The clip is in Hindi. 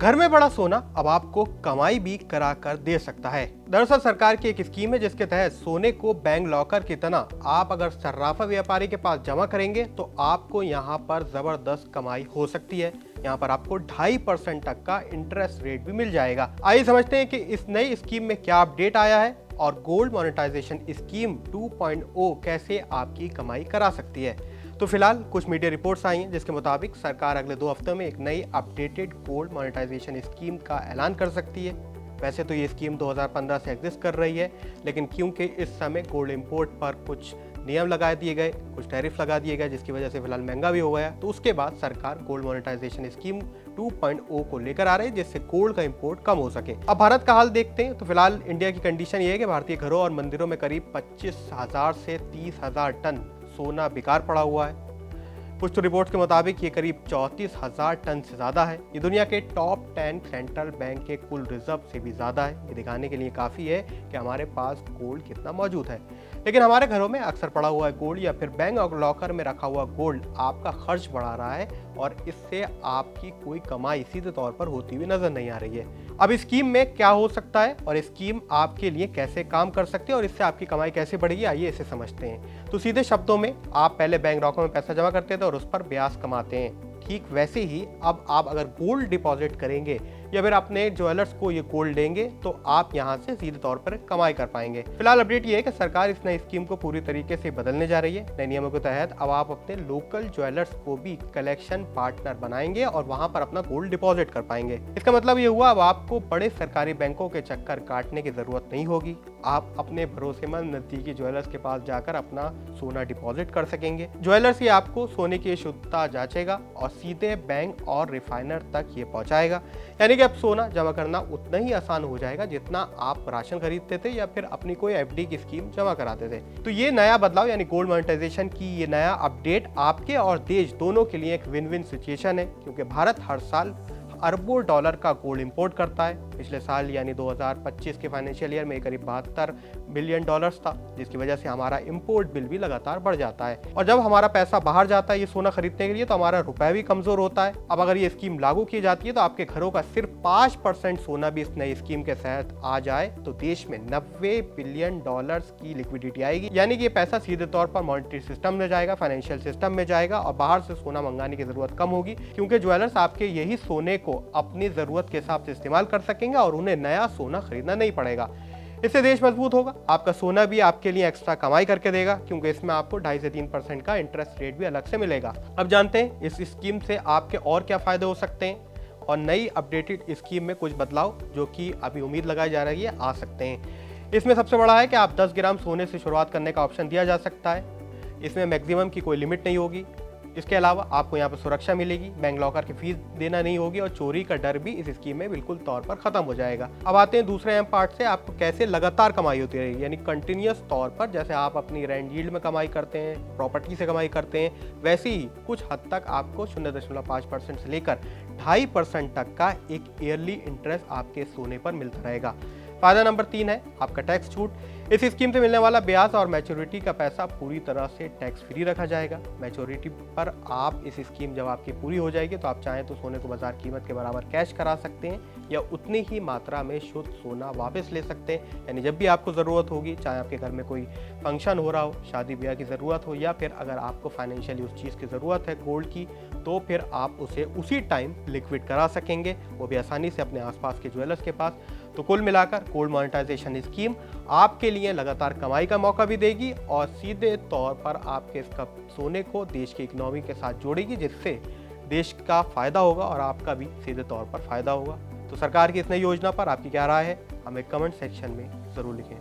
घर में बड़ा सोना अब आपको कमाई भी करा कर दे सकता है। दरअसल सरकार की एक स्कीम है जिसके तहत सोने को बैंक लॉकर की तरह आप अगर सर्राफा व्यापारी के पास जमा करेंगे तो आपको यहाँ पर जबरदस्त कमाई हो सकती है। यहाँ पर आपको 2.5% तक का इंटरेस्ट रेट भी मिल जाएगा। आइए समझते हैं कि इस नई स्कीम में क्या अपडेट आया है और गोल्ड मोनेटाइजेशन स्कीम 2.0 कैसे आपकी कमाई करा सकती है। तो फिलहाल कुछ मीडिया रिपोर्ट्स आई हैं जिसके मुताबिक सरकार अगले 2 हफ्तों में एक नई अपडेटेड गोल्ड मोनेटाइजेशन स्कीम का ऐलान कर सकती है। वैसे तो ये स्कीम 2015 से एग्जिस्ट कर रही है, लेकिन क्योंकि इस समय गोल्ड इंपोर्ट पर कुछ नियम लगा दिए गए, कुछ टैरिफ लगा दिए गए, जिसकी वजह से फिलहाल महंगा भी हो गया, तो उसके बाद सरकार गोल्ड मोनेटाइजेशन स्कीम 2.0 को लेकर आ रही है जिससे गोल्ड का इंपोर्ट कम हो सके। अब भारत का हाल देखते हैं तो फिलहाल इंडिया की कंडीशन ये है कि भारतीय घरों और मंदिरों में करीब 25,000 से 30,000 टन सोना बेकार पड़ा हुआ है। कुछ तो रिपोर्ट के मुताबिक ये करीब 34,000 टन से ज़्यादा है। ये दुनिया के टॉप 10 सेंट्रल बैंक के कुल रिजर्व से भी ज़्यादा है। ये दिखाने के लिए काफ़ी है कि हमारे पास गोल्ड कितना मौजूद है। लेकिन हमारे घरों में अक्सर पड़ा हुआ है गोल्ड या फिर बैंक और लॉकर में रखा हुआ गोल्ड आपका खर्च बढ़ा रहा है और इससे आपकी कोई कमाई सीधे तौर पर होती हुई नजर नहीं आ रही है। अब इस स्कीम में क्या हो सकता है और स्कीम आपके लिए कैसे काम कर सकती है और इससे आपकी कमाई कैसे बढ़ेगी, आइए इसे समझते हैं। तो सीधे शब्दों में आप पहले बैंक लॉकर में पैसा जमा करते थे और उस पर ब्याज कमाते हैं। ठीक वैसे ही अब आप अगर गोल्ड डिपॉजिट करेंगे या फिर अपने ज्वेलर्स को ये गोल्ड देंगे तो आप यहाँ से सीधे तौर पर कमाई कर पाएंगे। फिलहाल अपडेट ये है कि सरकार इस नई स्कीम को पूरी तरीके से बदलने जा रही है। नए नियमों के तहत अब आप अपने लोकल ज्वेलर्स को भी कलेक्शन पार्टनर बनाएंगे और वहां पर अपना गोल्ड डिपॉजिट कर पाएंगे। इसका मतलब ये हुआ अब आपको बड़े सरकारी बैंकों के चक्कर काटने की जरूरत नहीं होगी। आप अपने भरोसेमंद नजदीकी ज्वेलर्स के पास जाकर अपना सोना डिपॉजिट कर सकेंगे। ज्वेलर्स ही आपको सोने की शुद्धता जांचेगा और सीधे बैंक और रिफाइनर तक ये पहुंचाएगा। यानी कि अब सोना जमा करना उतना ही आसान हो जाएगा जितना आप राशन खरीदते थे या फिर अपनी कोई एफडी की स्कीम जमा कराते थे। तो ये नया बदलाव यानी गोल्ड मोनेटाइजेशन की ये नया अपडेट आपके और देश दोनों के लिए एक विन विन सिचुएशन है, क्योंकि भारत हर साल अरबों डॉलर का गोल्ड इंपोर्ट करता है। पिछले साल यानी 2025 के फाइनेंशियल ईयर में करीब 72 बिलियन डॉलर्स था, जिसकी वजह से हमारा इंपोर्ट बिल भी लगातार बढ़ जाता है। और जब हमारा पैसा बाहर जाता है ये सोना खरीदने के लिए तो हमारा रुपया भी कमजोर होता है। अब अगर ये स्कीम लागू की जाती है तो आपके घरों का सिर्फ 5% सोना भी इस नई स्कीम के तहत आ जाए तो देश में 90 बिलियन डॉलर्स की लिक्विडिटी आएगी। यानी कि ये पैसा सीधे तौर पर मॉनेटरी सिस्टम में जाएगा, फाइनेंशियल सिस्टम में जाएगा और बाहर से सोना मंगाने की जरूरत कम होगी, क्योंकि ज्वेलर्स आपके यही सोने को अपनी जरूरत के हिसाब से इस्तेमाल कर सकेंगे और उन्हें नया सोना खरीदना नहीं पड़ेगा। इससे देश मजबूत होगा, आपका सोना भी आपके लिए एक्स्ट्रा कमाई करके देगा, क्योंकि इसमें आपको 2.5 से 3% का इंटरेस्ट रेट भी अलग से मिलेगा। अब जानते हैं इस स्कीम से आपके और क्या फायदे हो सकते हैं और नई अपडेटेड स्कीम में कुछ बदलाव जो कि अभी उम्मीद लगाई जा रही है आ सकते हैं। इसमें सबसे बड़ा है कि आप 10 ग्राम सोने से शुरुआत करने का ऑप्शन दिया जा सकता है। इसमें मैक्सिमम की कोई लिमिट नहीं होगी। इसके अलावा आपको यहाँ पर सुरक्षा मिलेगी, बैंक लॉकर की फीस देना नहीं होगी और चोरी का डर भी इस स्कीम में बिल्कुल तौर पर खत्म हो जाएगा। अब आते हैं दूसरे अहम पार्ट से, आपको कैसे लगातार कमाई होती रहेगी, यानी कंटिन्यूअस तौर पर। जैसे आप अपनी रेंट यील्ड में कमाई करते हैं, प्रॉपर्टी से कमाई करते हैं, वैसे ही कुछ हद तक आपको 0.5% से लेकर 2.5% तक का एक ईयरली इंटरेस्ट आपके सोने पर मिलता रहेगा। फायदा नंबर 3 है आपका टैक्स छूट। इस स्कीम से मिलने वाला ब्याज और मैच्योरिटी का पैसा पूरी तरह से टैक्स फ्री रखा जाएगा। मैच्योरिटी पर आप इस स्कीम जब आपकी पूरी हो जाएगी तो आप चाहें तो सोने को बाजार कीमत के बराबर कैश करा सकते हैं या उतनी ही मात्रा में शुद्ध सोना वापस ले सकते हैं। यानी जब भी आपको ज़रूरत होगी, चाहे आपके घर में कोई फंक्शन हो रहा हो, शादी ब्याह की ज़रूरत हो या फिर अगर आपको फाइनेंशियली उस चीज़ की ज़रूरत है गोल्ड की, तो फिर आप उसे उसी टाइम लिक्विड करा सकेंगे, वो भी आसानी से अपने आसपास के ज्वेलर्स के पास। तो कुल मिलाकर गोल्ड मोनेटाइजेशन स्कीम आपके लिए लगातार कमाई का मौका भी देगी और सीधे तौर पर आपके इसका सोने को देश की इकोनॉमी के साथ जोड़ेगी, जिससे देश का फायदा होगा और आपका भी सीधे तौर पर फायदा होगा। तो सरकार की इस नई योजना पर आपकी क्या राय है, हमें कमेंट सेक्शन में जरूर लिखें।